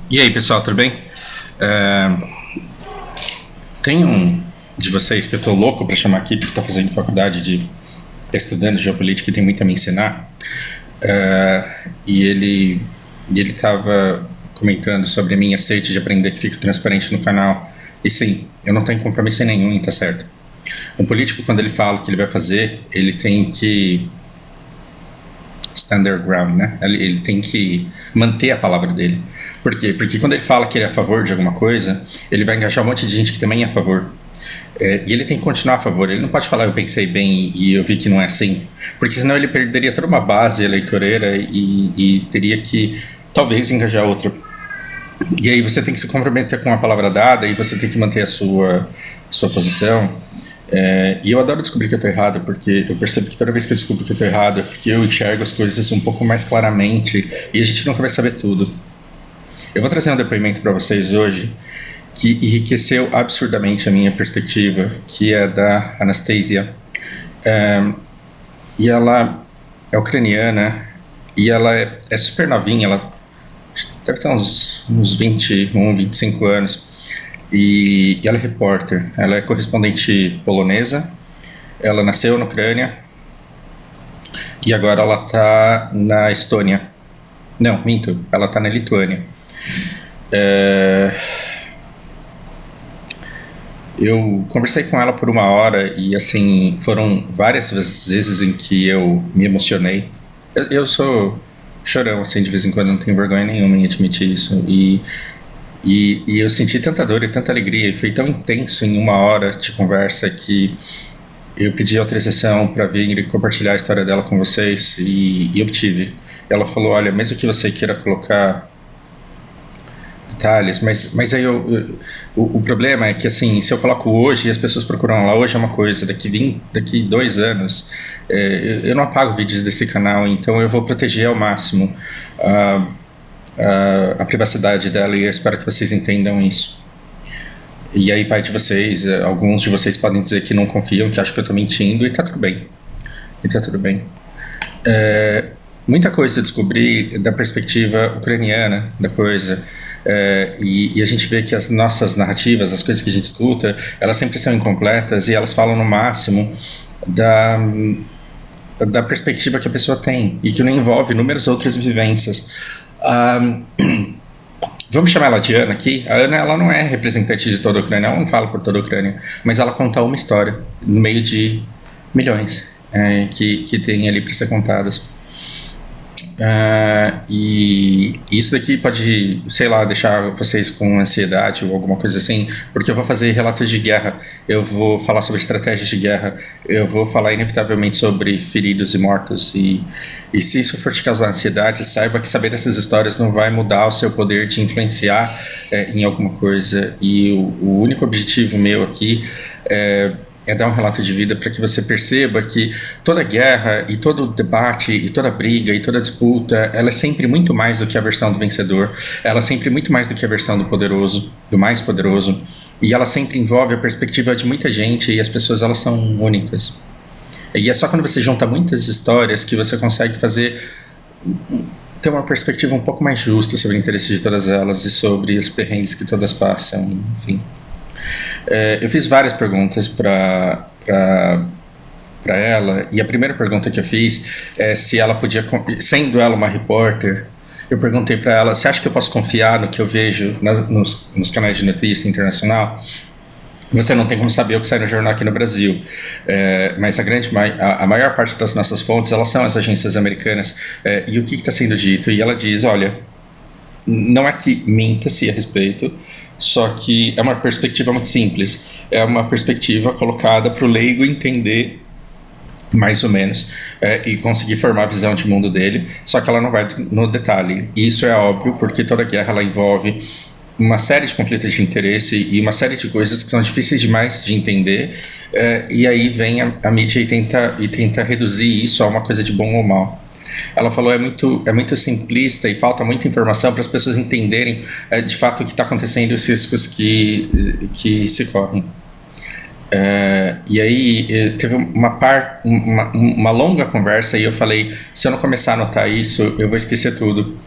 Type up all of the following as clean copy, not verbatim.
E aí, pessoal, tudo bem? É, Tem um de vocês que eu tô louco para chamar aqui, porque tá fazendo faculdade tá estudando geopolítica e tem muito a me ensinar. E ele tava comentando sobre a minha sede de aprender que fica transparente no canal. E sim, eu não tenho compromisso nenhum, tá certo? Um político, quando ele fala o que ele vai fazer, ele tem que stand their ground, né? Ele tem que manter a palavra dele. Por quê? Porque quando ele fala que ele é a favor de alguma coisa, ele vai engajar um monte de gente que também é a favor. E ele tem que continuar a favor. Ele não pode falar eu pensei bem e eu vi que não é assim. Porque senão ele perderia toda uma base eleitoreira e teria que talvez engajar outra. E aí você tem que se comprometer com a palavra dada e você tem que manter a sua posição. E eu adoro descobrir que eu estou errado, porque eu percebo que toda vez que eu descubro que eu estou errado é porque eu enxergo as coisas um pouco mais claramente e a gente nunca vai saber tudo. Eu vou trazer um depoimento para vocês hoje que enriqueceu absurdamente a minha perspectiva, que é da Anastasia. E ela é ucraniana e ela é super novinha, ela deve ter uns 21, 25 anos. E ela é repórter, ela é correspondente polonesa, ela nasceu na Ucrânia e agora ela está na Estônia. Não, minto, ela está na Lituânia. Eu conversei com ela por 1 hora e, assim, foram várias vezes em que eu me emocionei. Eu sou chorão, assim, de vez em quando, não tenho vergonha nenhuma em admitir isso. E eu senti tanta dor e tanta alegria, e foi tão intenso em 1 hora de conversa que eu pedi autorização para vir e compartilhar a história dela com vocês e obtive. Ela falou, olha, mesmo que você queira colocar detalhes, mas aí o problema é que, assim, se eu coloco hoje e as pessoas procuram lá hoje é uma coisa, daqui 2 anos eu não apago vídeos desse canal, então eu vou proteger ao máximo a privacidade dela e eu espero que vocês entendam isso. E aí vai de vocês, alguns de vocês podem dizer que não confiam, que acham que eu tô mentindo e tá tudo bem. E tá tudo bem. Muita coisa eu descobri da perspectiva ucraniana da coisa. E a gente vê que as nossas narrativas, as coisas que a gente escuta, elas sempre são incompletas e elas falam no máximo da perspectiva que a pessoa tem e que não envolve inúmeras outras vivências. Vamos chamar ela de Ana aqui. A Ana, ela não é representante de toda a Ucrânia, ela não fala por toda a Ucrânia, mas ela conta uma história no meio de milhões que tem ali para ser contadas. E isso daqui pode, sei lá, deixar vocês com ansiedade ou alguma coisa assim, porque eu vou fazer relatos de guerra, eu vou falar sobre estratégias de guerra, eu vou falar inevitavelmente sobre feridos e mortos, e se isso for te causar ansiedade, saiba que saber dessas histórias não vai mudar o seu poder de influenciar em alguma coisa, e o único objetivo meu aqui é dar um relato de vida para que você perceba que toda guerra e todo debate e toda briga e toda disputa, ela é sempre muito mais do que a versão do vencedor, ela é sempre muito mais do que a versão do poderoso, do mais poderoso, e ela sempre envolve a perspectiva de muita gente e as pessoas, elas são únicas. E é só quando você junta muitas histórias que você consegue ter uma perspectiva um pouco mais justa sobre o interesse de todas elas e sobre os perrengues que todas passam, enfim. Eu fiz várias perguntas para ela, e a primeira pergunta que eu fiz é se ela podia, sendo ela uma repórter, eu perguntei para ela, você acha que eu posso confiar no que eu vejo nos canais de notícia internacional? Você não tem como saber o que sai no jornal aqui no Brasil, mas a maior parte das nossas fontes, elas são as agências americanas, e o que está sendo dito? E ela diz, olha, não é que minta-se a respeito, só que é uma perspectiva muito simples, é uma perspectiva colocada para o leigo entender mais ou menos e conseguir formar a visão de mundo dele, só que ela não vai no detalhe. E isso é óbvio porque toda guerra ela envolve uma série de conflitos de interesse e uma série de coisas que são difíceis demais de entender, e aí vem a mídia e tenta reduzir isso a uma coisa de bom ou mal. Ela falou é muito simplista e falta muita informação para as pessoas entenderem de fato o que está acontecendo e os riscos que se correm. E aí teve uma longa conversa e eu falei, se eu não começar a anotar isso, eu vou esquecer tudo.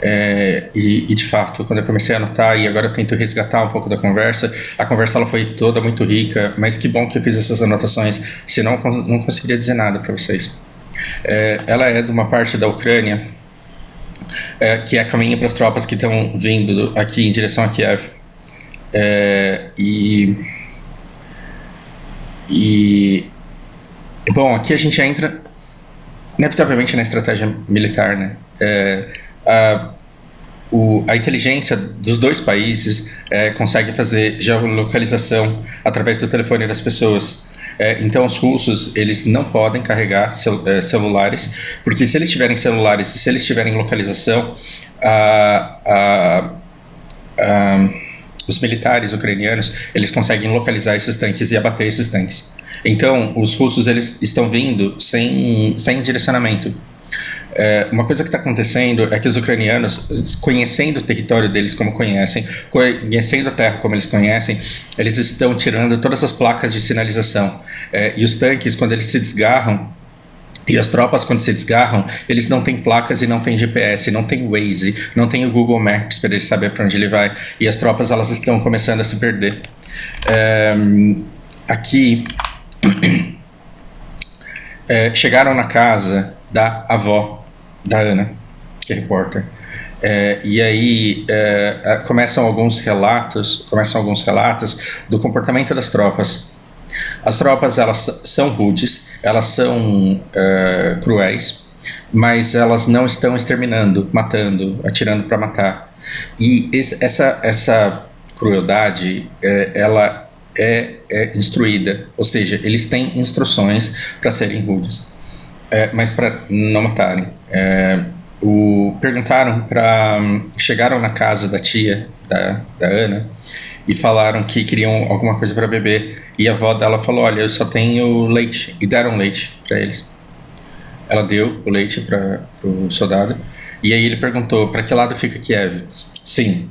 E de fato, quando eu comecei a anotar, e agora eu tento resgatar um pouco da conversa, a conversa ela foi toda muito rica, mas que bom que eu fiz essas anotações, senão eu não conseguiria dizer nada para vocês. Ela é de uma parte da Ucrânia que é caminho para as tropas que estão vindo aqui em direção a Kiev. Bom, aqui a gente entra inevitavelmente na estratégia militar, né? A inteligência dos dois países consegue fazer geolocalização através do telefone das pessoas. Então os russos eles não podem carregar celulares, porque se eles tiverem celulares e se eles tiverem localização, os militares ucranianos eles conseguem localizar esses tanques e abater esses tanques. Então os russos eles estão vindo sem direcionamento. Uma coisa que está acontecendo é que os ucranianos, conhecendo o território deles como conhecem, conhecendo a terra como eles conhecem, eles estão tirando todas as placas de sinalização. E os tanques, quando eles se desgarram, e as tropas, quando se desgarram, eles não têm placas e não têm GPS, não tem Waze, não tem o Google Maps para ele saber para onde ele vai. E as tropas elas estão começando a se perder. Aqui, chegaram na casa da avó da Ana, que é repórter. E aí começam alguns relatos do comportamento das tropas. As tropas elas são rudes, elas são cruéis, mas elas não estão exterminando, matando, atirando para matar. E essa crueldade ela é instruída, ou seja, eles têm instruções para serem rudes. Mas para não matarem. Chegaram na casa da tia da Ana e falaram que queriam alguma coisa para beber, e a avó dela falou: olha, eu só tenho leite, e deram leite para eles. Ela deu o leite para o soldado, e aí ele perguntou: para que lado fica Kiev? Sim,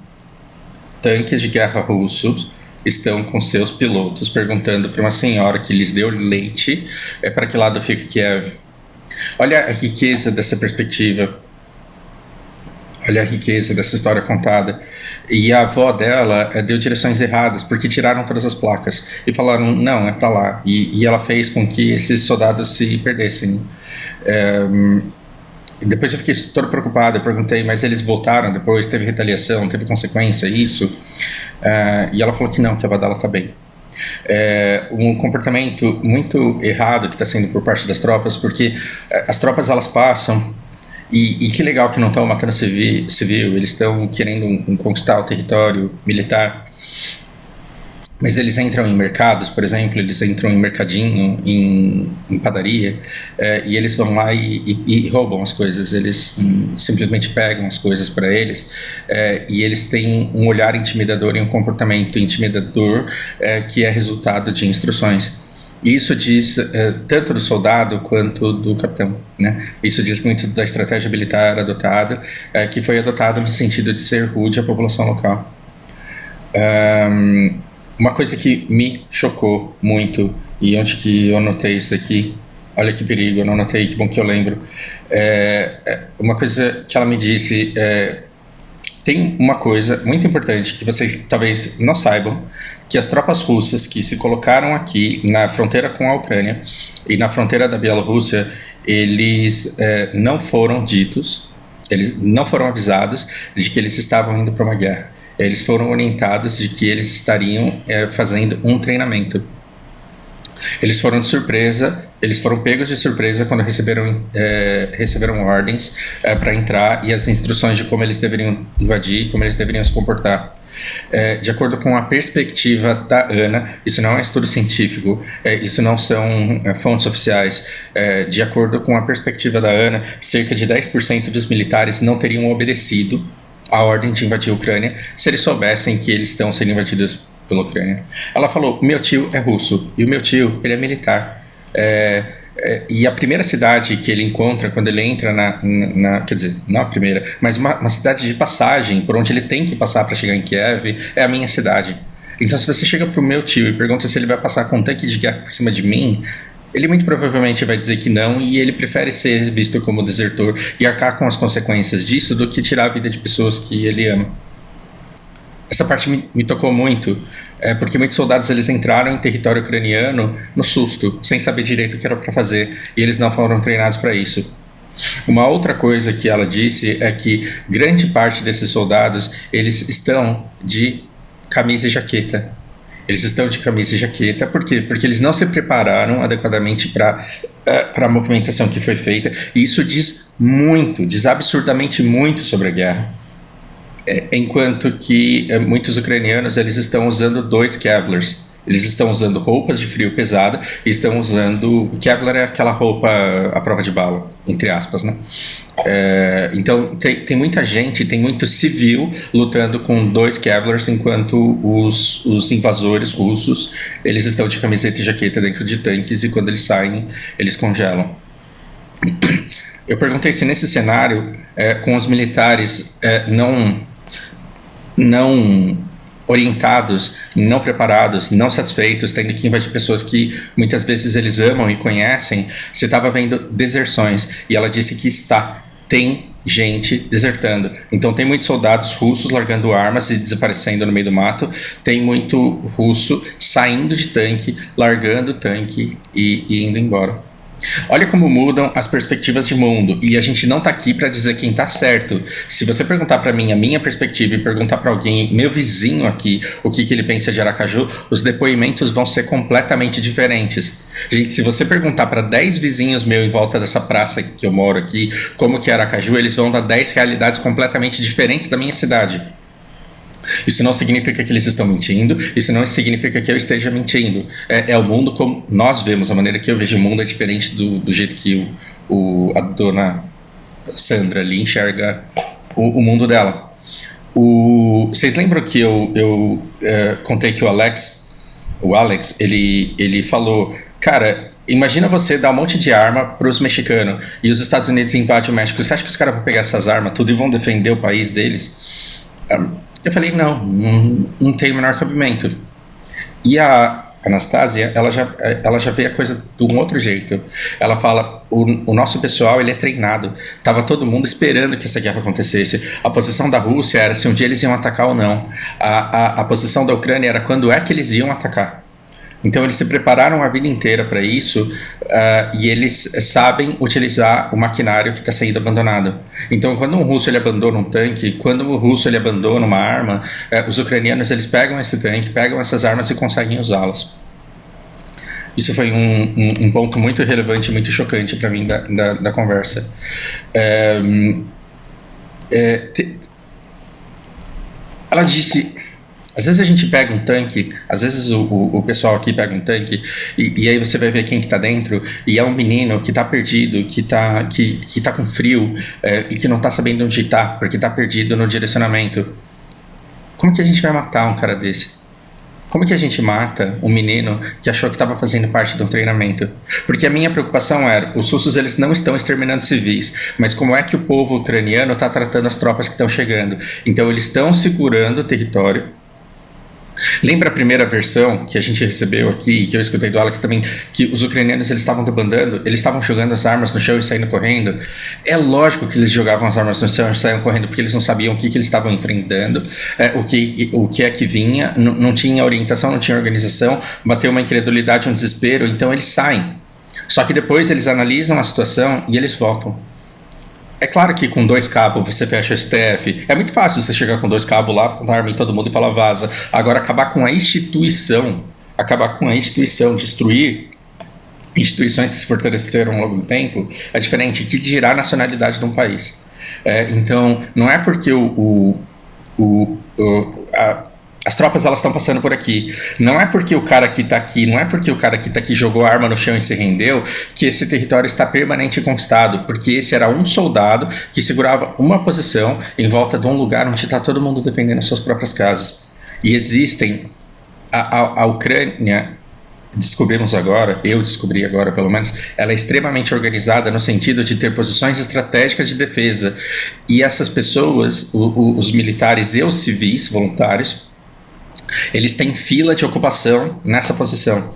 tanques de guerra russos estão com seus pilotos perguntando para uma senhora que lhes deu leite para que lado fica Kiev. Olha a riqueza dessa perspectiva, olha a riqueza dessa história contada. E a avó dela deu direções erradas, porque tiraram todas as placas e falaram, não, é pra lá. E ela fez com que esses soldados se perdessem. Depois eu fiquei todo preocupado, eu perguntei, mas eles voltaram depois, teve retaliação, teve consequência, isso? E ela falou que não, que a avó dela tá bem. Um comportamento muito errado que está sendo por parte das tropas, porque as tropas elas passam e que legal que não estão matando civil, eles estão querendo conquistar o território militar, mas eles entram em mercados, por exemplo, eles entram em mercadinho, em padaria, e eles vão lá e roubam as coisas, eles simplesmente pegam as coisas para eles, e eles têm um olhar intimidador e um comportamento intimidador que é resultado de instruções. Isso diz tanto do soldado quanto do capitão, né? Isso diz muito da estratégia militar adotada, que foi adotada no sentido de ser rude à população local. Uma coisa que me chocou muito, e onde que eu notei isso aqui, olha que perigo, eu não notei, que bom que eu lembro. Uma coisa que ela me disse, tem uma coisa muito importante que vocês talvez não saibam, que as tropas russas que se colocaram aqui na fronteira com a Ucrânia e na fronteira da Bielorrússia, eles não foram ditos, eles não foram avisados de que eles estavam indo para uma guerra. Eles foram orientados de que eles estariam fazendo um treinamento. Eles foram de surpresa, eles foram pegos de surpresa quando receberam ordens para entrar e as instruções de como eles deveriam invadir, como eles deveriam se comportar. De acordo com a perspectiva da ANA, isso não é estudo científico, isso não são fontes oficiais. De acordo com a perspectiva da ANA, cerca de 10% dos militares não teriam obedecido a ordem de invadir a Ucrânia se eles soubessem que eles estão sendo invadidos pela Ucrânia. Ela falou, meu tio é russo, e o meu tio, ele é militar. E a primeira cidade que ele encontra quando ele entra quer dizer, não a primeira, mas uma cidade de passagem, por onde ele tem que passar para chegar em Kiev, é a minha cidade. Então se você chega pro meu tio e pergunta se ele vai passar com um tanque de guerra por cima de mim, Ele muito provavelmente vai dizer que não, e ele prefere ser visto como desertor e arcar com as consequências disso do que tirar a vida de pessoas que ele ama. Essa parte me tocou muito, porque muitos soldados eles entraram em território ucraniano no susto, sem saber direito o que era para fazer, e eles não foram treinados para isso. Uma outra coisa que ela disse é que grande parte desses soldados eles estão de camisa e jaqueta. Eles estão de camisa e jaqueta, por quê? Porque eles não se prepararam adequadamente para a movimentação que foi feita, e isso diz muito, diz absurdamente muito sobre a guerra. Enquanto que muitos ucranianos eles estão usando 2 Kevlars. Eles estão usando roupas de frio pesada e estão usando... Kevlar é aquela roupa à prova de bala, entre aspas, né? Então tem muita gente, tem muito civil lutando com 2 Kevlars, enquanto os invasores russos eles estão de camiseta e jaqueta dentro de tanques, e quando eles saem, eles congelam. Eu perguntei se nesse cenário, com os militares não orientados, não preparados, não satisfeitos, tendo que invadir pessoas que muitas vezes eles amam e conhecem, você estava vendo deserções. E ela disse que tem gente desertando. Então tem muitos soldados russos largando armas e desaparecendo no meio do mato, tem muito russo saindo de tanque, largando o tanque e indo embora. Olha como mudam as perspectivas de mundo, e a gente não tá aqui para dizer quem tá certo. Se você perguntar para mim a minha perspectiva e perguntar para alguém, meu vizinho aqui, o que ele pensa de Aracaju, os depoimentos vão ser completamente diferentes. Gente, se você perguntar para 10 vizinhos meus em volta dessa praça que eu moro aqui, como que é Aracaju, eles vão dar 10 realidades completamente diferentes da minha cidade. Isso não significa que eles estão mentindo, isso não significa que eu esteja mentindo. É o mundo como nós vemos, a maneira que eu vejo o mundo é diferente do jeito que a dona Sandra ali enxerga o mundo dela. Vocês lembram que eu contei que o Alex, ele falou, cara, imagina você dar um monte de arma para os mexicanos e os Estados Unidos invadem o México. Você acha que os caras vão pegar essas armas tudo e vão defender o país deles? Eu falei, não tem o menor cabimento. E a Anastasia, ela já vê a coisa de um outro jeito. Ela fala, o nosso pessoal ele é treinado. Tava todo mundo esperando que essa guerra acontecesse. A posição da Rússia era se um dia eles iam atacar ou não. A posição da Ucrânia era quando é que eles iam atacar. Então eles se prepararam a vida inteira para isso, e eles sabem utilizar o maquinário que está sendo abandonado. Então quando um russo ele abandona um tanque, quando o russo ele abandona uma arma, os ucranianos eles pegam esse tanque, pegam essas armas e conseguem usá-las. Isso foi um ponto muito relevante, muito chocante para mim da conversa. Ela disse... Às vezes a gente pega um tanque, às vezes o pessoal aqui pega um tanque e aí você vai ver quem que tá dentro, e é um menino que tá perdido, que tá com frio, e que não tá sabendo onde tá, porque tá perdido no direcionamento. Como que a gente vai matar um cara desse? Como que a gente mata um menino que achou que estava fazendo parte de um treinamento? Porque a minha preocupação era, os russos eles não estão exterminando civis, mas como é que o povo ucraniano está tratando as tropas que estão chegando? Então eles estão segurando o território. Lembra a primeira versão que a gente recebeu aqui, que eu escutei do Alex também, que os ucranianos eles estavam debandando, eles estavam jogando as armas no chão e saindo correndo? É lógico que eles jogavam as armas no chão e saíam correndo, porque eles não sabiam o que eles estavam enfrentando, o que é que vinha, não tinha orientação, não tinha organização, bateu uma incredulidade, um desespero, então eles saem. Só que depois eles analisam a situação e eles voltam. É claro que com 2 cabos você fecha o STF. É muito fácil você chegar com 2 cabos lá, apontar arma em todo mundo e falar vaza. Agora, acabar com a instituição, destruir instituições que se fortaleceram ao longo do tempo, é diferente. Que dirá a nacionalidade de um país? Então, não é porque as tropas elas estão passando por aqui. Não é porque o cara que está aqui, não é porque o cara que está aqui jogou a arma no chão e se rendeu, que esse território está permanente conquistado, porque esse era um soldado que segurava uma posição em volta de um lugar onde está todo mundo defendendo as suas próprias casas. E existem... A Ucrânia, eu descobri agora pelo menos, ela é extremamente organizada no sentido de ter posições estratégicas de defesa. E essas pessoas, os militares e os civis voluntários, eles têm fila de ocupação nessa posição.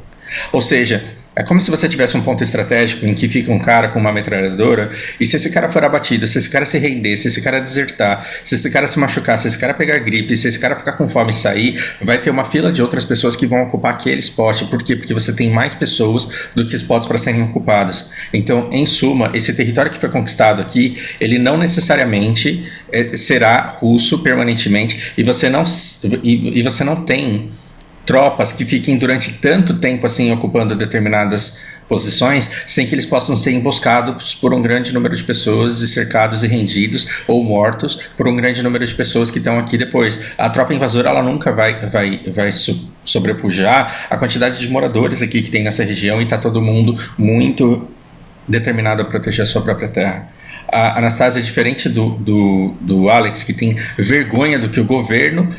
Ou seja, É como se você tivesse um ponto estratégico em que fica um cara com uma metralhadora e se esse cara for abatido, se esse cara se render, se esse cara desertar, se esse cara se machucar, se esse cara pegar gripe, se esse cara ficar com fome e sair, vai ter uma fila de outras pessoas que vão ocupar aquele spot. Por quê? Porque você tem mais pessoas do que spots para serem ocupados. Então, em suma, esse território que foi conquistado aqui, ele não necessariamente será russo permanentemente e você não tem tropas que fiquem durante tanto tempo assim ocupando determinadas posições sem que eles possam ser emboscados por um grande número de pessoas e cercados e rendidos ou mortos por um grande número de pessoas que estão aqui depois. A tropa invasora ela nunca vai sobrepujar a quantidade de moradores aqui que tem nessa região e está todo mundo muito determinado a proteger a sua própria terra. A Anastasia é diferente do Alex, que tem vergonha do que o governo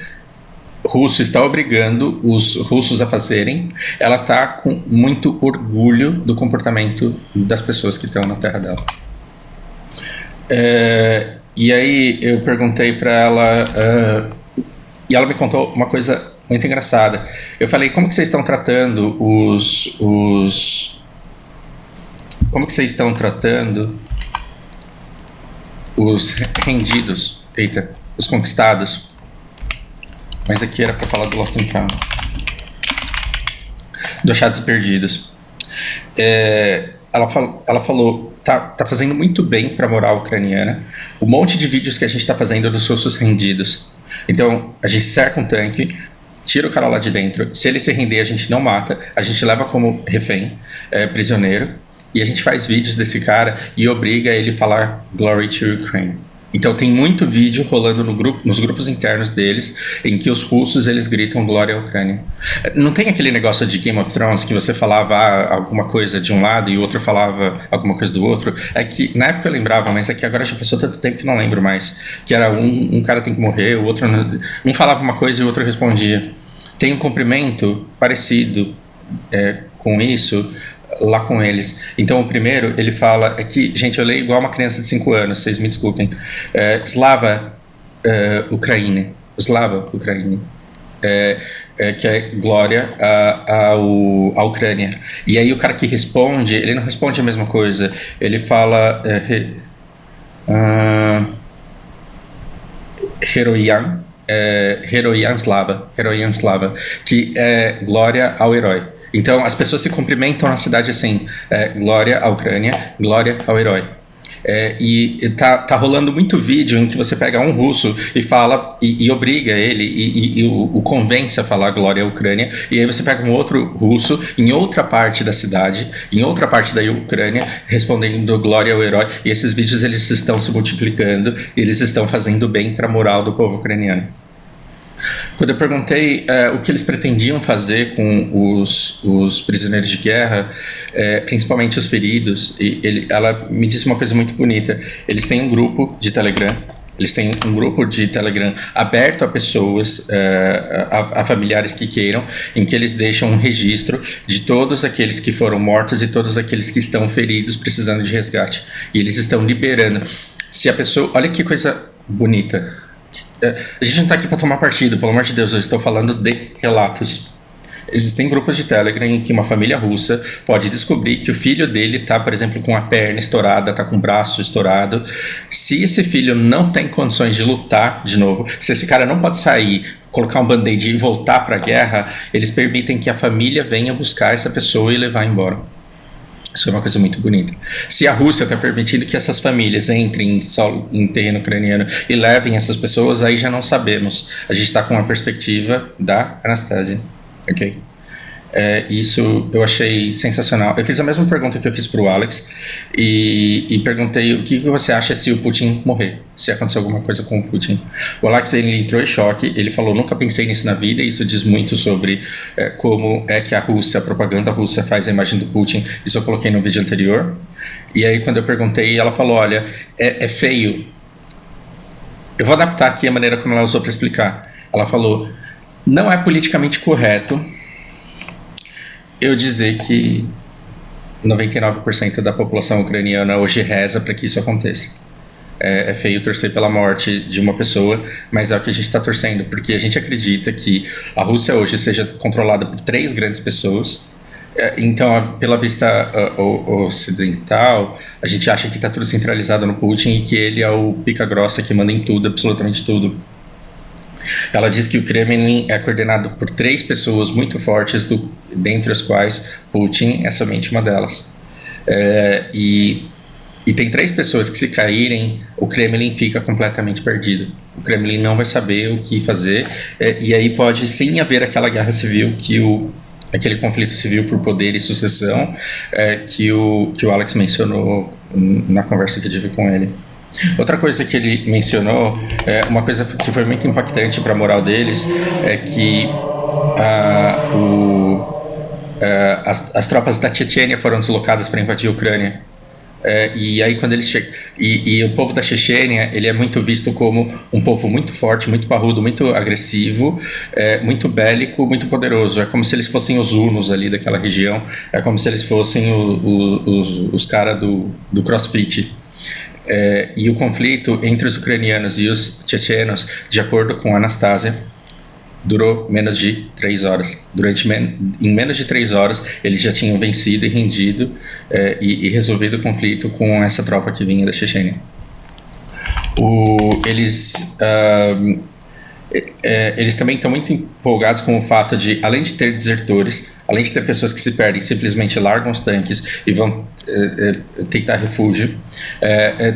russo está obrigando os russos a fazerem. Ela está com muito orgulho do comportamento das pessoas que estão na terra dela. E aí eu perguntei para ela e ela me contou uma coisa muito engraçada. Eu falei, como que vocês estão tratando como que vocês estão tratando os rendidos, os conquistados? Mas aqui era para falar do Lost and Found. Do Achados Perdidos. Ela falou, tá fazendo muito bem para a moral ucraniana o monte de vídeos que a gente está fazendo dos russos rendidos. Então, a gente cerca um tanque, tira o cara lá de dentro. Se ele se render, a gente não mata. A gente leva como refém, prisioneiro. E a gente faz vídeos desse cara e obriga ele a falar Glory to Ukraine. Então tem muito vídeo rolando nos grupos internos deles em que os russos eles gritam glória à Ucrânia. Não tem aquele negócio de Game of Thrones que você falava alguma coisa de um lado e o outro falava alguma coisa do outro. É que na época eu lembrava, mas é que agora já passou tanto tempo que não lembro mais. Que era um cara tem que morrer, o outro não, um falava uma coisa e o outro respondia. Tem um cumprimento parecido com isso lá com eles. Então o primeiro, ele fala, gente, eu leio igual uma criança de 5 anos, vocês me desculpem. Slava Ukraine. Slava Ukraine. Que é glória à Ucrânia. E aí o cara que responde, ele não responde a mesma coisa. Ele fala Heroian Slava, que é glória ao herói. Então, as pessoas se cumprimentam na cidade assim, glória à Ucrânia, glória ao herói. E tá rolando muito vídeo em que você pega um russo e fala, e obriga ele, e o convence a falar glória à Ucrânia, e aí você pega um outro russo em outra parte da cidade, em outra parte da Ucrânia, respondendo glória ao herói, e esses vídeos eles estão se multiplicando, e eles estão fazendo bem para a moral do povo ucraniano. Quando eu perguntei o que eles pretendiam fazer com os prisioneiros de guerra, principalmente os feridos, ela me disse uma coisa muito bonita. Eles têm um grupo de Telegram, aberto a pessoas, a familiares que queiram, em que eles deixam um registro de todos aqueles que foram mortos e todos aqueles que estão feridos precisando de resgate. E eles estão liberando. Se a pessoa... Olha que coisa bonita. A gente não está aqui para tomar partido, pelo amor de Deus, eu estou falando de relatos. Existem grupos de Telegram em que uma família russa pode descobrir que o filho dele está, por exemplo, com a perna estourada, está com o braço estourado. Se esse filho não tem condições de lutar de novo, se esse cara não pode sair, colocar um band-aid e voltar para a guerra, eles permitem que a família venha buscar essa pessoa e levar embora. Isso é uma coisa muito bonita. Se a Rússia está permitindo que essas famílias entrem em terreno ucraniano e levem essas pessoas, aí já não sabemos. A gente está com uma perspectiva da Anastasia. Ok? Isso eu achei sensacional. Eu fiz a mesma pergunta que eu fiz para o Alex e perguntei o que você acha se o Putin morrer, se acontecer alguma coisa com o Putin. O Alex ele entrou em choque, ele falou, nunca pensei nisso na vida, e isso diz muito sobre como é que a propaganda russa faz a imagem do Putin. Isso eu coloquei no vídeo anterior. E aí quando eu perguntei, ela falou, olha, é feio. Eu vou adaptar aqui a maneira como ela usou para explicar. Ela falou, não é politicamente correto eu dizer que 99% da população ucraniana hoje reza para que isso aconteça. É feio torcer pela morte de uma pessoa, mas é o que a gente está torcendo, porque a gente acredita que a Rússia hoje seja controlada por 3 grandes pessoas Então, pela vista ocidental, a gente acha que está tudo centralizado no Putin e que ele é o pica-grossa que manda em tudo, absolutamente tudo. Ela diz que o Kremlin é coordenado por 3 pessoas muito fortes, dentre as quais Putin é somente uma delas. E tem 3 pessoas que, se caírem, o Kremlin fica completamente perdido. O Kremlin não vai saber o que fazer, e aí pode sim haver aquela guerra civil, aquele conflito civil por poder e sucessão, que o Alex mencionou na conversa que eu tive com ele. Outra coisa que ele mencionou, uma coisa que foi muito impactante para a moral deles, é que as tropas da Chechênia foram deslocadas para invadir a Ucrânia. E aí quando eles chegam, e o povo da Chechênia, ele é muito visto como um povo muito forte, muito parrudo, muito agressivo, muito bélico, muito poderoso. É como se eles fossem os hunos ali daquela região, é como se eles fossem os caras do CrossFit. E o conflito entre os ucranianos e os chechenos, de acordo com Anastasia, durou menos de 3 horas. Em menos de 3 horas, eles já tinham vencido e rendido e resolvido o conflito com essa tropa que vinha da Chechênia. Eles também estão muito empolgados com o fato de, além de ter desertores, além de ter pessoas que se perdem, simplesmente largam os tanques e vão tentar refúgio,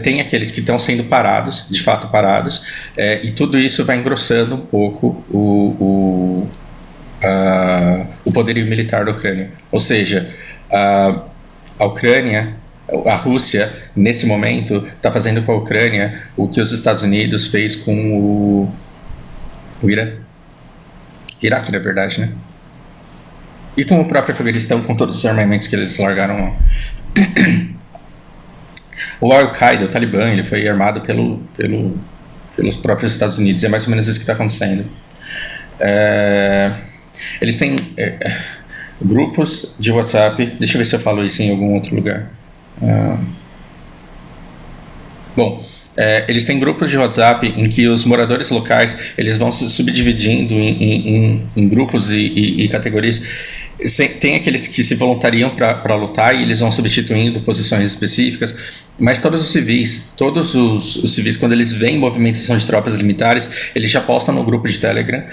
tem aqueles que estão sendo parados, de fato parados, e tudo isso vai engrossando um pouco o poderio militar da Ucrânia. Ou seja, a Ucrânia, a Rússia, nesse momento, está fazendo com a Ucrânia o que os Estados Unidos fez com o Irã. Iraque, na verdade, né? E com o próprio Afeganistão, com todos os armamentos que eles largaram. O Al-Qaeda, o Talibã, ele foi armado pelos próprios Estados Unidos. É mais ou menos isso que está acontecendo. Eles têm grupos de WhatsApp. Deixa eu ver se eu falo isso em algum outro lugar. Eles têm grupos de WhatsApp em que os moradores locais, eles vão se subdividindo em grupos e categorias. Tem aqueles que se voluntariam para lutar e eles vão substituindo posições específicas, mas todos os civis, quando eles veem movimentação de tropas militares, eles já postam no grupo de Telegram,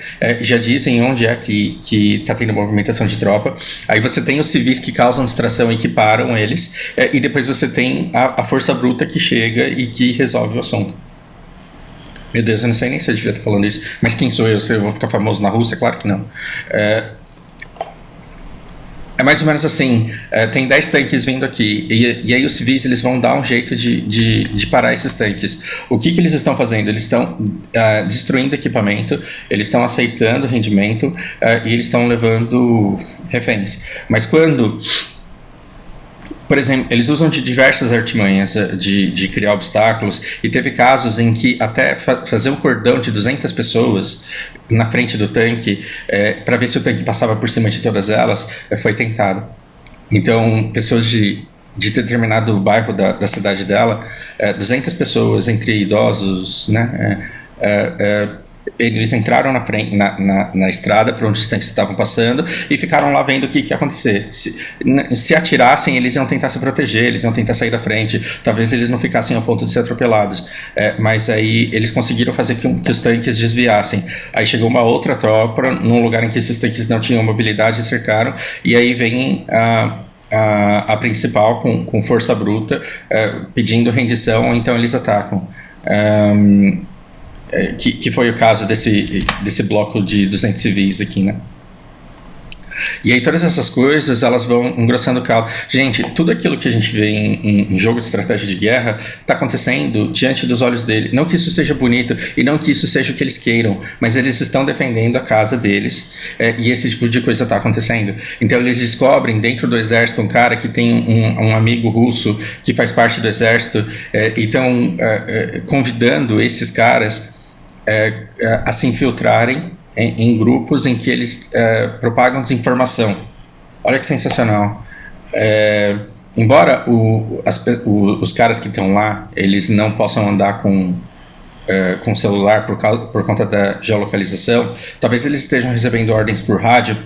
já dizem onde é que está tendo movimentação de tropa. Aí você tem os civis que causam distração e que param eles, e depois você tem a força bruta que chega e que resolve o assunto. Meu Deus, eu não sei nem se eu devia estar falando isso, mas quem sou eu? Se eu vou ficar famoso na Rússia? Claro que não. É mais ou menos assim, tem 10 tanques vindo aqui, e aí os civis eles vão dar um jeito de parar esses tanques. O que eles estão fazendo? Eles estão destruindo equipamento, eles estão aceitando rendimento, e eles estão levando reféns. Mas quando... Por exemplo, eles usam de diversas artimanhas de criar obstáculos, e teve casos em que até fazer um cordão de 200 pessoas na frente do tanque, para ver se o tanque passava por cima de todas elas, foi tentado. Então, pessoas de determinado bairro da cidade dela, 200 pessoas, entre idosos, né, eles entraram na estrada por onde os tanques estavam passando e ficaram lá vendo o que ia acontecer. Se atirassem, eles iam tentar se proteger, eles iam tentar sair da frente, talvez eles não ficassem ao ponto de ser atropelados, mas aí eles conseguiram fazer que os tanques desviassem. Aí chegou uma outra tropa num lugar em que esses tanques não tinham mobilidade e cercaram, e aí vem a principal com força bruta, pedindo rendição, então eles atacam. Que foi o caso desse bloco de 200 civis aqui, né? E aí todas essas coisas, elas vão engrossando o caldo. Gente, tudo aquilo que a gente vê em jogo de estratégia de guerra está acontecendo diante dos olhos dele. Não que isso seja bonito e não que isso seja o que eles queiram, mas eles estão defendendo a casa deles, e esse tipo de coisa está acontecendo. Então eles descobrem dentro do exército um cara que tem um amigo russo que faz parte do exército, e estão convidando esses caras a se infiltrarem em grupos em que eles propagam desinformação. Olha que sensacional. Embora os caras que estão lá, eles não possam andar com celular por conta da geolocalização, talvez eles estejam recebendo ordens por rádio,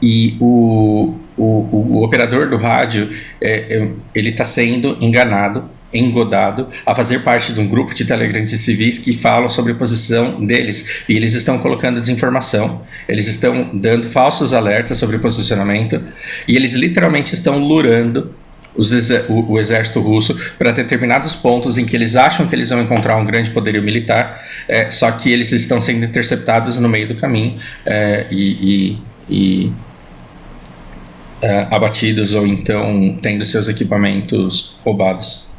e o o operador do rádio, ele está sendo enganado, engodado a fazer parte de um grupo de Telegram de civis que falam sobre a posição deles, e eles estão colocando desinformação, eles estão dando falsos alertas sobre o posicionamento, e eles literalmente estão lurando o exército russo para determinados pontos em que eles acham que eles vão encontrar um grande poderio militar, só que eles estão sendo interceptados no meio do caminho e abatidos, ou então tendo seus equipamentos roubados.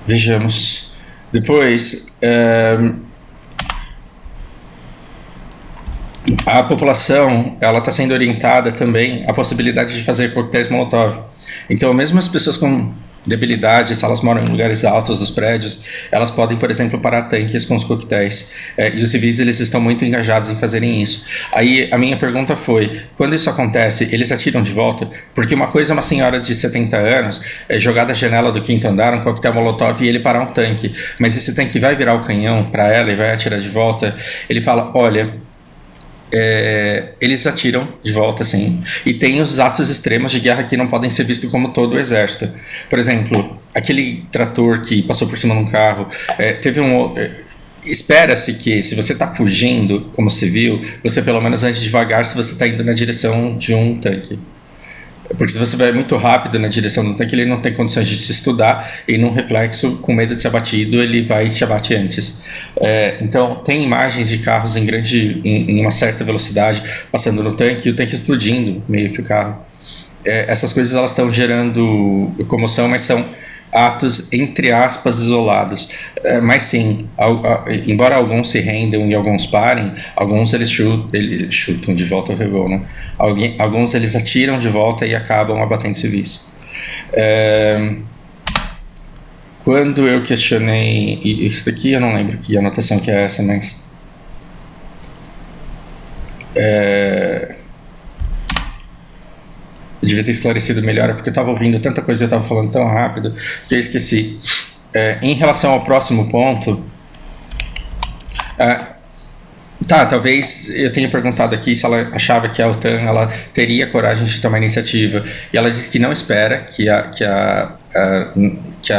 Vejamos. Depois, a população ela está sendo orientada também à possibilidade de fazer coquetéis Molotov. Então, mesmo as pessoas com debilidade, se elas moram em lugares altos dos prédios, elas podem, por exemplo, parar tanques com os coquetéis. E os civis, eles estão muito engajados em fazerem isso. Aí a minha pergunta foi, quando isso acontece, eles atiram de volta? Porque uma coisa é uma senhora de 70 anos jogar da janela do 5º andar um coquetel Molotov e ele parar um tanque. Mas esse tanque vai virar o canhão para ela e vai atirar de volta. Ele fala, olha... eles atiram de volta, sim. E tem os atos extremos de guerra que não podem ser vistos como todo o exército. Por exemplo, aquele trator que passou por cima de um carro, teve um... espera-se que, se você está fugindo como civil, você pelo menos ande devagar se você está indo na direção de um tanque. Porque se você vai muito rápido na direção do tanque, ele não tem condições de te estudar, e num reflexo, com medo de ser abatido, ele vai te abate antes. Então, tem imagens de carros em uma certa velocidade passando no tanque, e o tanque explodindo meio que o carro. Essas coisas elas estão gerando comoção, mas são atos, entre aspas, isolados. Mas sim, embora alguns se rendam e alguns parem, alguns eles chutam de volta ao revólver, né? Alguns eles atiram de volta e acabam abatendo civis. Quando eu questionei isso daqui, eu não lembro que anotação que é essa, mas... eu devia ter esclarecido melhor, porque eu estava ouvindo tanta coisa e eu estava falando tão rápido que eu esqueci. Em relação ao próximo ponto, talvez eu tenha perguntado aqui se ela achava que a OTAN ela teria coragem de tomar iniciativa, e ela disse que não espera que a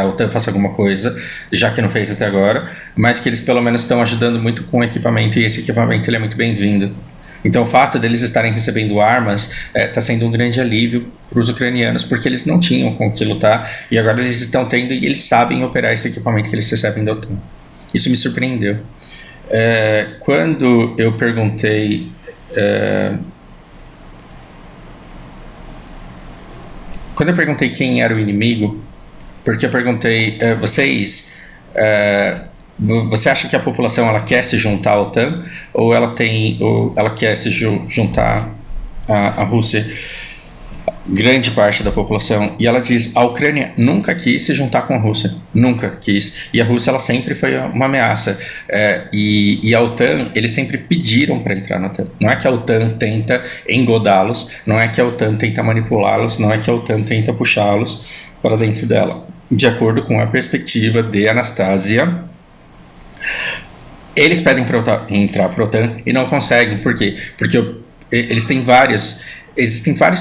OTAN faça alguma coisa, já que não fez até agora, mas que eles pelo menos estão ajudando muito com o equipamento, e esse equipamento ele é muito bem-vindo. Então o fato deles estarem recebendo armas está sendo um grande alívio para os ucranianos, porque eles não tinham com o que lutar, e agora eles estão tendo, e eles sabem operar esse equipamento que eles recebem da OTAN. Isso me surpreendeu. Quando eu perguntei... quando eu perguntei quem era o inimigo, porque eu perguntei, você acha que a população ela quer se juntar à OTAN, ou ela quer se juntar à Rússia? Grande parte da população. E ela diz, a Ucrânia nunca quis se juntar com a Rússia, nunca quis, e a Rússia ela sempre foi uma ameaça, e a OTAN, eles sempre pediram para entrar na OTAN. Não é que a OTAN tenta engodá-los, não é que a OTAN tenta manipulá-los, não é que a OTAN tenta puxá-los para dentro dela. De acordo com a perspectiva de Anastasia, eles pedem para entrar para a OTAN e não conseguem. Por quê? Porque existem vários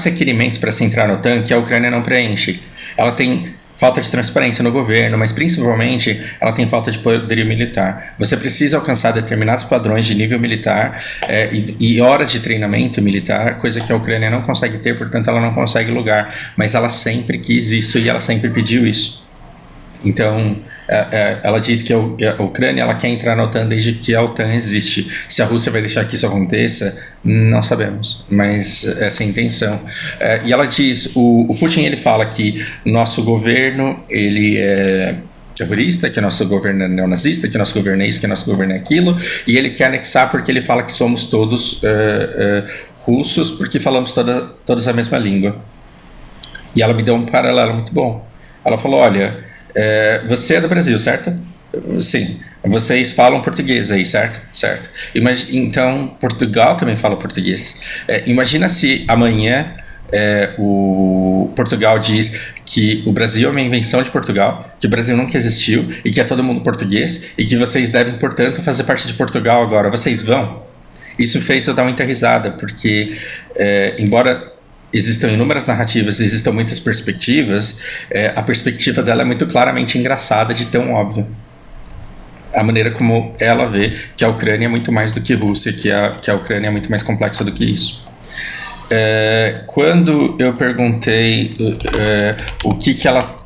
requerimentos para se entrar na OTAN que a Ucrânia não preenche. Ela tem falta de transparência no governo, mas principalmente ela tem falta de poderio militar. Você precisa alcançar determinados padrões de nível militar e horas de treinamento militar, coisa que a Ucrânia não consegue ter, portanto ela não consegue lugar. Mas ela sempre quis isso e ela sempre pediu isso. Então, ela diz que a Ucrânia ela quer entrar na OTAN desde que a OTAN existe. Se a Rússia vai deixar que isso aconteça, não sabemos, mas essa é a intenção. E ela diz, o Putin ele fala que nosso governo ele é terrorista, que nosso governo é neonazista, que nosso governo é isso, que nosso governo é aquilo, e ele quer anexar porque ele fala que somos todos russos porque falamos todos a mesma língua. E ela me deu um paralelo muito bom. Ela falou, olha... você é do Brasil, certo? Sim. Vocês falam português aí, certo? Certo. Então, Portugal também fala português. Imagina se amanhã o Portugal diz que o Brasil é uma invenção de Portugal, que o Brasil nunca existiu e que é todo mundo português e que vocês devem, portanto, fazer parte de Portugal agora. Vocês vão? Isso fez eu dar muita risada, porque embora existam inúmeras narrativas, existam muitas perspectivas, a perspectiva dela é muito claramente engraçada de tão óbvio. A maneira como ela vê que a Ucrânia é muito mais do que Rússia, que a Ucrânia é muito mais complexa do que isso. Quando eu perguntei o que ela...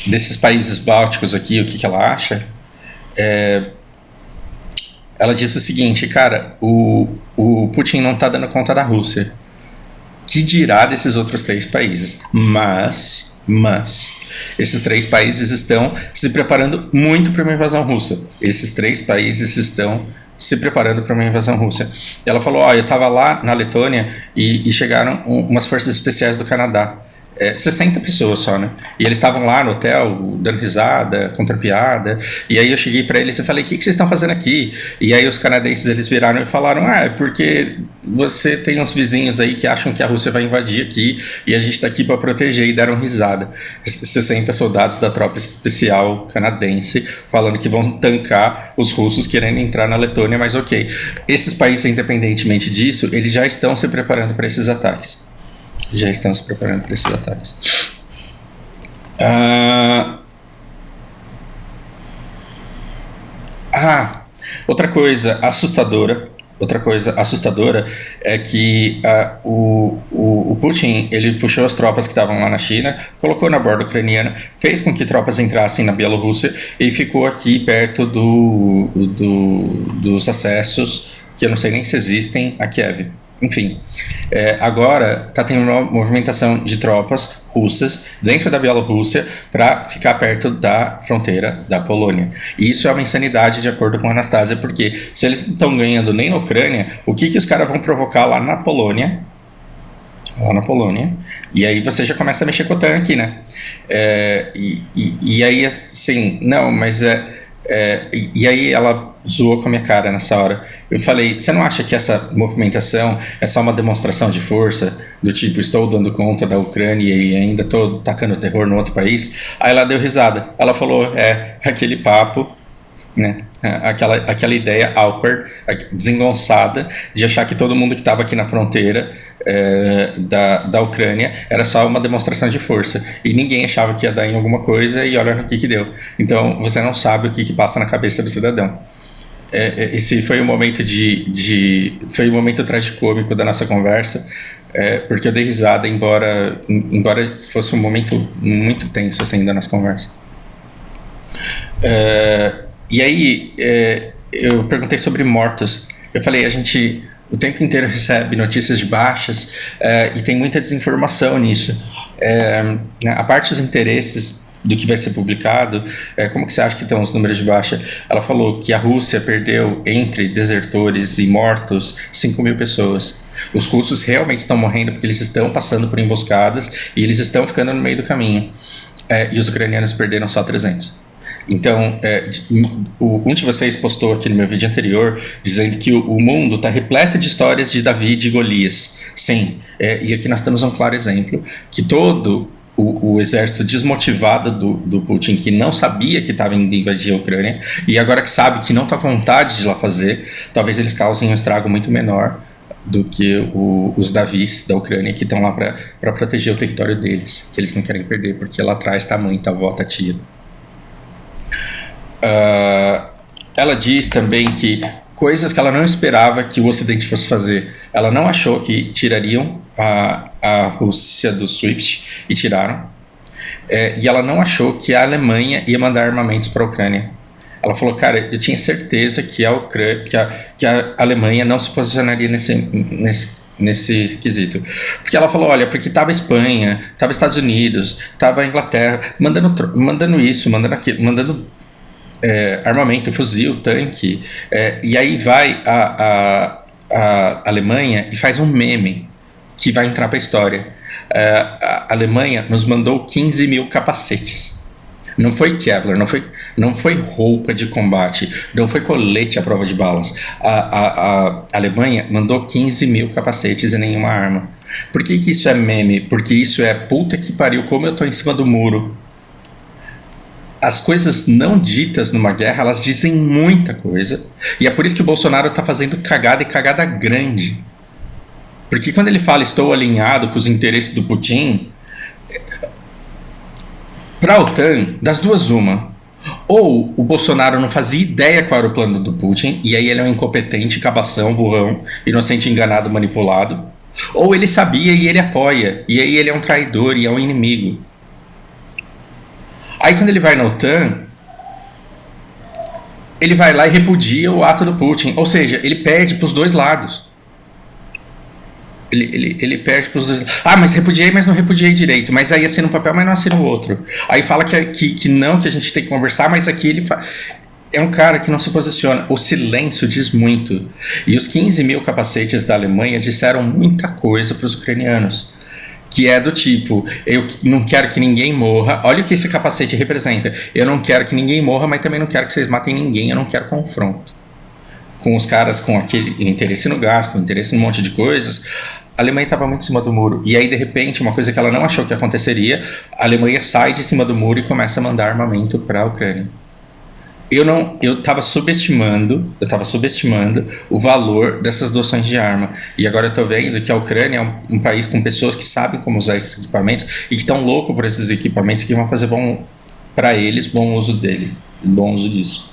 desses países bálticos aqui, o que ela acha, ela disse o seguinte, cara, o Putin não está dando conta da Rússia. Que dirá desses outros 3 países? Mas esses 3 países estão se preparando muito para uma invasão russa. Esses 3 países estão se preparando para uma invasão russa. Ela falou, eu estava lá na Letônia e chegaram umas forças especiais do Canadá. 60 pessoas só, né? E eles estavam lá no hotel, dando risada, contando piada. E aí eu cheguei para eles e falei, o que vocês estão fazendo aqui? E aí os canadenses, eles viraram e falaram, é porque você tem uns vizinhos aí que acham que a Rússia vai invadir aqui e a gente está aqui para proteger, e deram risada. 60 soldados da tropa especial canadense falando que vão tancar os russos querendo entrar na Letônia, mas ok. Esses países, independentemente disso, eles já estão se preparando para esses ataques. Já estão se preparando para esses ataques. Outra coisa assustadora é que o Putin, ele puxou as tropas que estavam lá na China, colocou na borda ucraniana, fez com que tropas entrassem na Bielorrússia e ficou aqui perto dos acessos, que eu não sei nem se existem, a Kiev. Enfim, agora está tendo uma movimentação de tropas russas dentro da Bielorrússia para ficar perto da fronteira da Polônia. E isso é uma insanidade, de acordo com a Anastasia, porque se eles não estão ganhando nem na Ucrânia, o que os caras vão provocar lá na Polônia? E aí você já começa a mexer com o tanque, né? E aí, assim, não, mas e aí ela zoou com a minha cara nessa hora. Eu falei, você não acha que essa movimentação é só uma demonstração de força? Do tipo, estou dando conta da Ucrânia e ainda estou tacando terror no outro país? Aí ela deu risada. Ela falou, aquele papo, né? Aquela ideia awkward, desengonçada, de achar que todo mundo que estava aqui na fronteira da Ucrânia era só uma demonstração de força e ninguém achava que ia dar em alguma coisa, e olha no que deu. Então você não sabe o que passa na cabeça do cidadão. Esse foi um momento foi um momento tragicômico da nossa conversa, porque eu dei risada, embora fosse um momento muito tenso assim da nossa conversa. E aí eu perguntei sobre mortos. Eu falei, a gente o tempo inteiro recebe notícias de baixas, e tem muita desinformação nisso. A parte dos interesses do que vai ser publicado, como que você acha que estão os números de baixa? Ela falou que a Rússia perdeu, entre desertores e mortos, 5.000 pessoas. Os russos realmente estão morrendo porque eles estão passando por emboscadas e eles estão ficando no meio do caminho. E os ucranianos perderam só 300. Então, um de vocês postou aqui no meu vídeo anterior dizendo que o mundo está repleto de histórias de Davi e de Golias. Sim, e aqui nós temos um claro exemplo, que todo o exército desmotivado do Putin, que não sabia que estava indo invadir a Ucrânia, e agora que sabe que não está com vontade de lá fazer, talvez eles causem um estrago muito menor do que os Davis da Ucrânia, que estão lá para proteger o território deles, que eles não querem perder, porque lá atrás está a mãe, está a avó, está a tia. Ela diz também que coisas que ela não esperava que o Ocidente fosse fazer. Ela não achou que tirariam a Rússia do SWIFT, e tiraram. E ela não achou que a Alemanha ia mandar armamentos para a Ucrânia. Ela falou, cara, eu tinha certeza que a Alemanha não se posicionaria nesse quesito. Porque ela falou, olha, porque estava a Espanha, estava Estados Unidos, estava a Inglaterra, mandando isso, mandando aquilo, mandando armamento, fuzil, tanque, e aí vai a Alemanha e faz um meme que vai entrar para a história. A Alemanha nos mandou 15.000 capacetes. Não foi Kevlar, não foi roupa de combate, não foi colete à prova de balas. A Alemanha mandou 15.000 capacetes e nenhuma arma. Por que isso é meme? Porque isso é puta que pariu, como eu tô em cima do muro. as coisas não ditas numa guerra, elas dizem muita coisa. E é por isso que o Bolsonaro está fazendo cagada e cagada grande. Porque quando ele fala estou alinhado com os interesses do Putin, para a OTAN, das duas uma. Ou o Bolsonaro não fazia ideia qual era o plano do Putin, e aí ele é um incompetente, cabação, burrão, inocente, enganado, manipulado. Ou ele sabia e ele apoia, e aí ele é um traidor e é um inimigo. Aí quando ele vai na OTAN, ele vai lá e repudia o ato do Putin. Ou seja, ele perde para os dois lados. Ele perde para os dois lados. Ah, mas repudiei, mas não repudiei direito. Mas aí assina um papel, mas não assina o outro. Aí fala que não, que a gente tem que conversar, mas aqui ele é um cara que não se posiciona. O silêncio diz muito. E os 15 mil capacetes da Alemanha disseram muita coisa para os ucranianos. Que é do tipo, eu não quero que ninguém morra. Olha o que esse capacete representa. Eu não quero que ninguém morra, mas também não quero que vocês matem ninguém. Eu não quero confronto. Com os caras com aquele interesse no gás, com interesse num monte de coisas. A Alemanha estava muito em cima do muro. E aí, de repente, uma coisa que ela não achou que aconteceria, a Alemanha sai de cima do muro e começa a mandar armamento para a Ucrânia. Eu estava subestimando o valor dessas doações de arma. E agora eu estou vendo que a Ucrânia é um país com pessoas que sabem como usar esses equipamentos e que estão loucos por esses equipamentos, que vão fazer bom para eles, bom uso disso.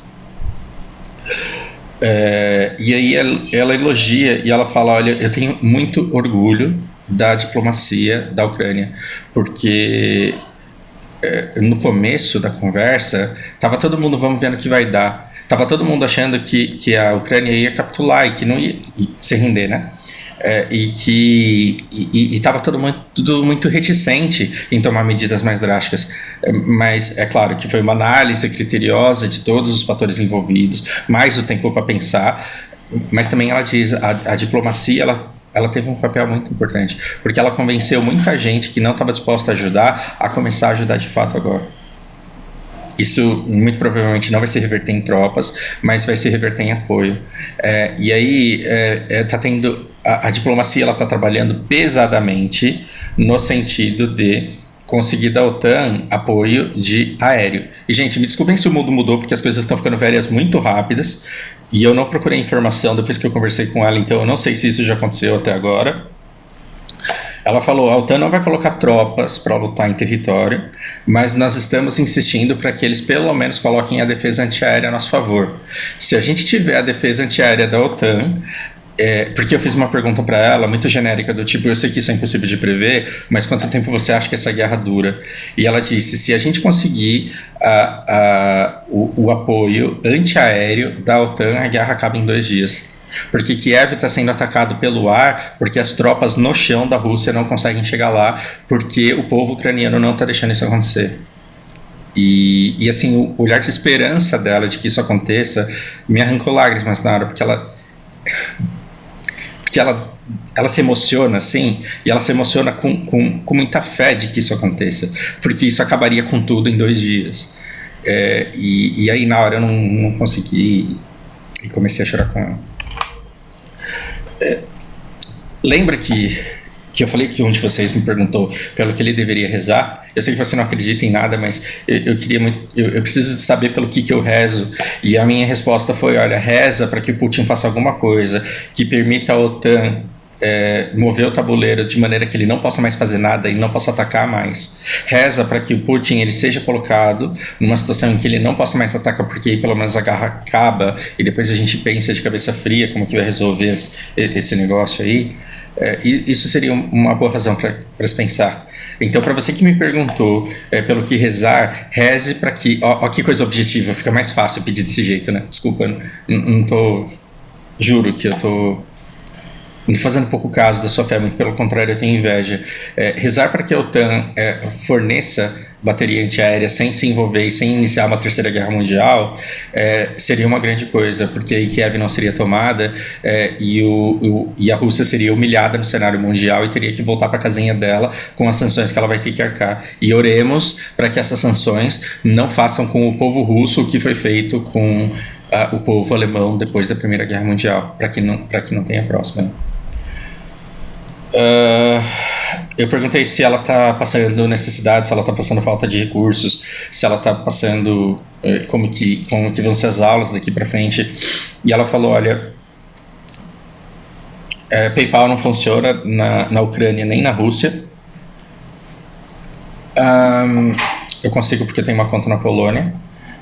E aí ela elogia e ela fala, olha, eu tenho muito orgulho da diplomacia da Ucrânia, porque no começo da conversa, tava todo mundo, vamos vendo o que vai dar. Tava todo mundo achando que a Ucrânia ia capitular e que não ia se render, né? E tava tudo muito reticente em tomar medidas mais drásticas. Mas é claro que foi uma análise criteriosa de todos os fatores envolvidos, mais o tempo para pensar. Mas também ela diz, a diplomacia, ela teve um papel muito importante, porque ela convenceu muita gente que não estava disposta a ajudar a começar a ajudar de fato agora. Isso muito provavelmente não vai se reverter em tropas, mas vai se reverter em apoio. E aí tá tendo a diplomacia, ela está trabalhando pesadamente no sentido de conseguir da OTAN apoio de aéreo. E, gente, me desculpem se o mundo mudou, porque as coisas estão ficando velhas muito rápidas, e eu não procurei informação depois que eu conversei com ela, então eu não sei se isso já aconteceu até agora. Ela falou, a OTAN não vai colocar tropas para lutar em território, mas nós estamos insistindo para que eles pelo menos coloquem a defesa antiaérea a nosso favor. Se a gente tiver a defesa antiaérea da OTAN, porque eu fiz uma pergunta para ela, muito genérica, do tipo, eu sei que isso é impossível de prever, mas quanto tempo você acha que essa guerra dura? E ela disse, se a gente conseguir o apoio antiaéreo da OTAN, a guerra acaba em 2 dias. Porque Kiev está sendo atacado pelo ar, porque as tropas no chão da Rússia não conseguem chegar lá, porque o povo ucraniano não está deixando isso acontecer. E assim, o olhar de esperança dela de que isso aconteça me arrancou lágrimas na hora, porque ela se emociona assim, e ela se emociona com muita fé de que isso aconteça, porque isso acabaria com tudo em 2 dias. E aí na hora eu não consegui e comecei a chorar com ela. Lembra que eu falei que um de vocês me perguntou pelo que ele deveria rezar? Eu sei que você não acredita em nada, mas eu queria muito, eu preciso de saber pelo que eu rezo. E a minha resposta foi, olha, reza para que o Putin faça alguma coisa que permita a OTAN mover o tabuleiro de maneira que ele não possa mais fazer nada e não possa atacar mais. Reza para que o Putin ele seja colocado numa situação em que ele não possa mais atacar, porque aí pelo menos a guerra acaba e depois a gente pensa de cabeça fria como que vai resolver esse negócio aí. Isso seria uma boa razão para se pensar. Então, para você que me perguntou pelo que rezar, reze para que... Ó, que coisa objetiva, fica mais fácil pedir desse jeito, né? Desculpa, não tô... Juro que eu tô fazendo pouco caso da sua fé, muito pelo contrário, eu tenho inveja. Rezar para que a OTAN forneça bateria antiaérea sem se envolver e sem iniciar uma terceira guerra mundial seria uma grande coisa, porque aí Kiev não seria tomada e a Rússia seria humilhada no cenário mundial e teria que voltar para a casinha dela com as sanções que ela vai ter que arcar. E oremos para que essas sanções não façam com o povo russo o que foi feito com o povo alemão depois da Primeira Guerra Mundial, para que não tenha a próxima. eu perguntei se ela está passando necessidade, se ela está passando falta de recursos, se ela está passando como que vão ser as aulas daqui para frente. E ela falou, olha, PayPal não funciona na Ucrânia nem na Rússia. Eu consigo porque eu tenho uma conta na Polônia,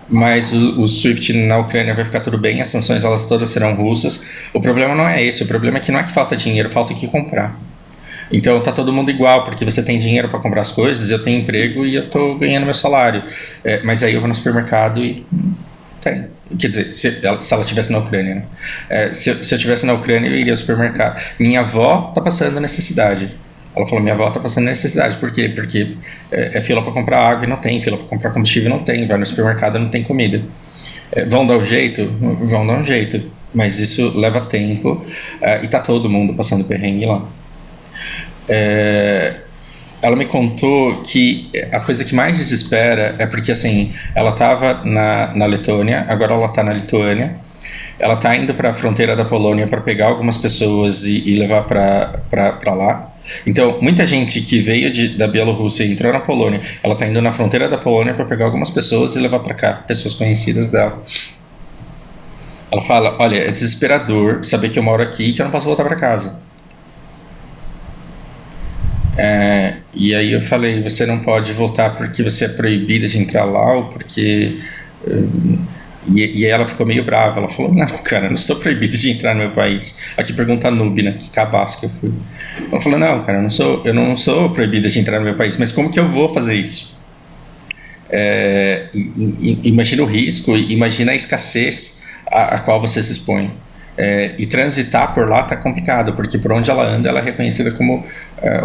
mas o SWIFT na Ucrânia vai ficar tudo bem, as sanções elas todas serão russas. O problema não é esse, o problema é que não é que falta dinheiro, falta o que comprar. Então tá todo mundo igual, porque você tem dinheiro para comprar as coisas, eu tenho emprego e eu tô ganhando meu salário. Mas aí eu vou no supermercado e tem. Quer dizer, se ela estivesse na Ucrânia, né? Se eu estivesse na Ucrânia, eu iria ao supermercado. Minha avó tá passando necessidade. Ela falou, minha avó tá passando necessidade. Por quê? Porque é fila para comprar água e não tem, fila para comprar combustível e não tem, vai no supermercado e não tem comida. Vão dar um jeito? Vão dar um jeito. Mas isso leva tempo e tá todo mundo passando perrengue lá. Ela me contou que a coisa que mais desespera é porque, assim, ela estava na Letônia, agora ela está na Lituânia, ela está indo para a fronteira da Polônia para pegar algumas pessoas e levar para lá. Então, muita gente que veio da Bielorrússia e entrou na Polônia, ela está indo na fronteira da Polônia para pegar algumas pessoas e levar para cá, pessoas conhecidas dela. Ela fala, olha, é desesperador saber que eu moro aqui e que eu não posso voltar para casa. E aí eu falei, você não pode voltar porque você é proibida de entrar lá ou porque... E aí ela ficou meio brava, ela falou, não, cara, eu não sou proibida de entrar no meu país. Aqui pergunta a Nube, né, que cabaço que eu fui. Ela falou, não, cara, eu não sou proibida de entrar no meu país, mas como que eu vou fazer isso? Imagina o risco, imagina a escassez a qual você se expõe. E transitar por lá tá complicado, porque por onde ela anda, ela é reconhecida como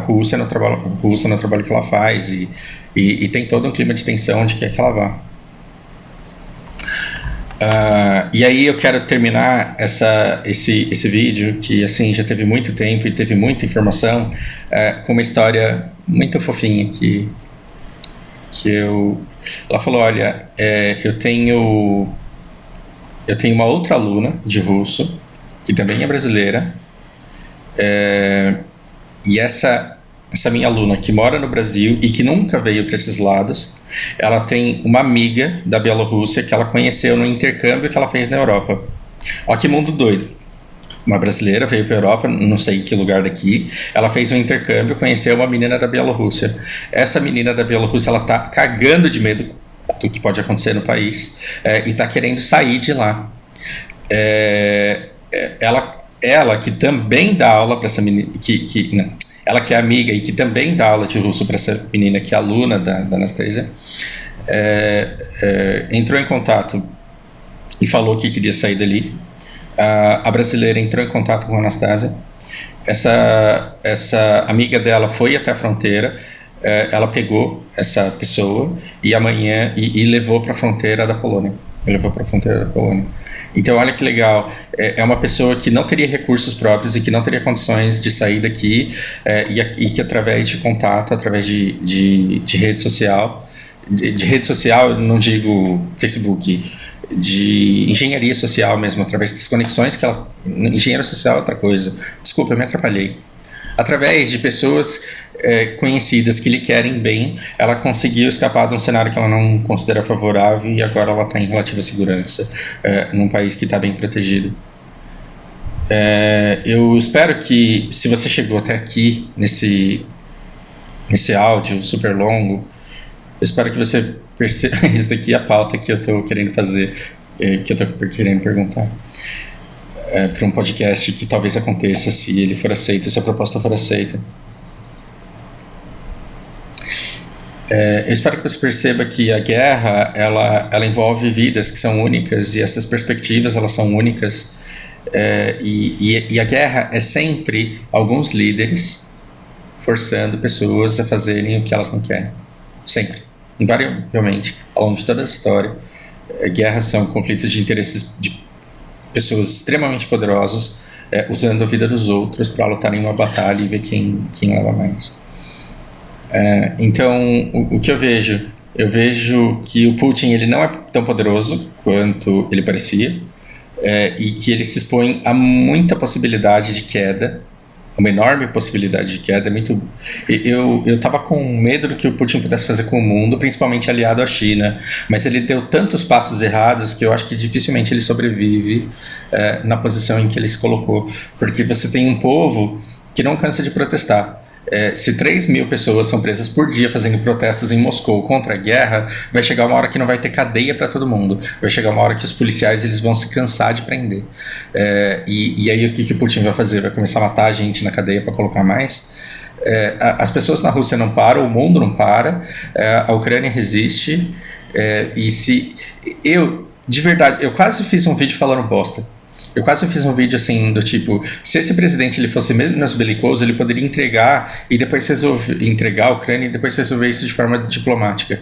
russa no trabalho que ela faz e tem todo um clima de tensão onde quer que ela vá. E aí eu quero terminar esse vídeo, que assim já teve muito tempo e teve muita informação, com uma história muito fofinha que ela falou, olha, eu tenho uma outra aluna de russo, que também é brasileira, e essa minha aluna que mora no Brasil e que nunca veio para esses lados, ela tem uma amiga da Bielorrússia que ela conheceu no intercâmbio que ela fez na Europa. Olha que mundo doido. Uma brasileira veio para a Europa, não sei que lugar daqui, ela fez um intercâmbio, conheceu uma menina da Bielorrússia. Essa menina da Bielorrússia, ela tá cagando de medo do que pode acontecer no país e tá querendo sair de lá. Ela que também dá aula para essa menina, ela que é amiga e que também dá aula de russo para essa menina que é aluna da Anastasia, entrou em contato e falou que queria sair dali. A brasileira entrou em contato com a Anastasia. Essa amiga dela foi até a fronteira, ela pegou essa pessoa e amanhã e levou para a fronteira da Polônia. Então olha que legal, é uma pessoa que não teria recursos próprios e que não teria condições de sair daqui e que através de contato, através de rede social, de rede social, não digo Facebook, de engenharia social mesmo, através das conexões que ela... Engenharia social é outra coisa, desculpa, eu me atrapalhei. Através de pessoas conhecidas que lhe querem bem, ela conseguiu escapar de um cenário que ela não considera favorável e agora ela está em relativa segurança, num país que está bem protegido. Eu espero que, se você chegou até aqui, nesse áudio super longo, eu espero que você perceba... Isso daqui é a pauta que eu estou querendo fazer, que eu estou querendo perguntar. Para um podcast que talvez aconteça se ele for aceito, se a proposta for aceita. Eu espero que você perceba que a guerra ela envolve vidas que são únicas e essas perspectivas elas são únicas, e a guerra é sempre alguns líderes forçando pessoas a fazerem o que elas não querem, sempre, invariavelmente, ao longo de toda a história. Guerras são conflitos de interesses de pessoas extremamente poderosas usando a vida dos outros para lutar em uma batalha e ver quem leva mais. Então, o que eu vejo? Eu vejo que o Putin ele não é tão poderoso quanto ele parecia, e que ele se expõe a muita possibilidade de queda uma enorme possibilidade de queda. É muito. Eu tava com medo do que o Putin pudesse fazer com o mundo, principalmente aliado à China, mas ele deu tantos passos errados que eu acho que dificilmente ele sobrevive na posição em que ele se colocou, porque você tem um povo que não cansa de protestar. Se 3.000 pessoas são presas por dia fazendo protestos em Moscou contra a guerra, vai chegar uma hora que não vai ter cadeia para todo mundo. Vai chegar uma hora que os policiais eles vão se cansar de prender. E aí o que o Putin vai fazer? Vai começar a matar a gente na cadeia para colocar mais? As pessoas na Rússia não param, o mundo não para, a Ucrânia resiste. De verdade, eu quase fiz um vídeo falando bosta. Eu quase fiz um vídeo assim, do tipo, se esse presidente ele fosse menos belicoso, ele poderia entregar e depois entregar a Ucrânia e depois resolver isso de forma diplomática.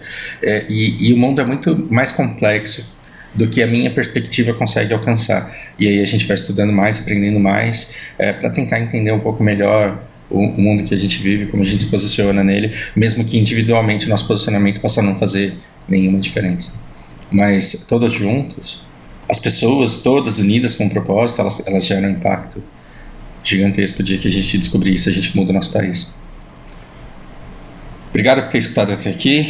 E o mundo é muito mais complexo do que a minha perspectiva consegue alcançar. E aí a gente vai estudando mais, aprendendo mais, para tentar entender um pouco melhor o mundo que a gente vive, como a gente se posiciona nele, mesmo que individualmente o nosso posicionamento possa não fazer nenhuma diferença. Mas todos juntos, as pessoas todas unidas com um propósito, elas geram um impacto gigantesco. O dia que a gente descobrir isso, a gente muda o nosso país. Obrigado por ter escutado até aqui.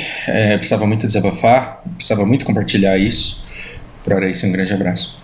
Precisava muito desabafar, precisava muito compartilhar isso. Por hora é isso, um grande abraço.